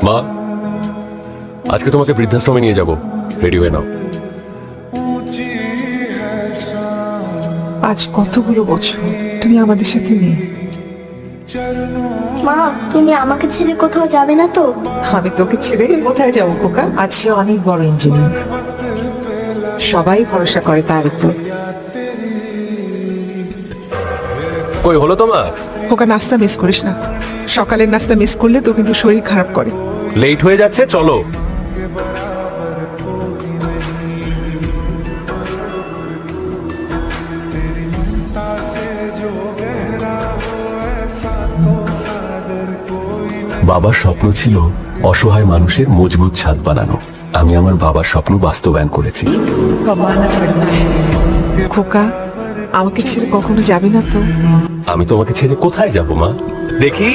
মা, আজকে তোমাকে বৃদ্ধাশ্রমে নিয়ে যাব, রেডি হয়ে নাও। আজ কতগুলো বছর তুমি আমাদের সাথে নেই। মা, তুমি আমাকে ছেড়ে কোথাও যাবে না তো? আমি তোকে ছেড়ে কোথায় যাবো খোকা? আজ সে অনেক বড় ইঞ্জিনিয়ার, সবাই ভরসা করে তার উপর। কই হলো তোমার? খোকা, নাস্তা মিস করিস না, সকালের নাস্তা মিস করলে তো কিন্তু শরীর খারাপ করে। লেট হয়ে যাচ্ছে, চলো। বাবার স্বপ্ন ছিল অসহায় মানুষের মজবুত ছাদ বানানো। আমি আমার বাবার স্বপ্ন বাস্তবায়ন করেছি। খোকা, আমাকে ছেড়ে কখনো যাবি না তো? আমি তোমাকে ছেড়ে কোথায় যাব মা? দেখি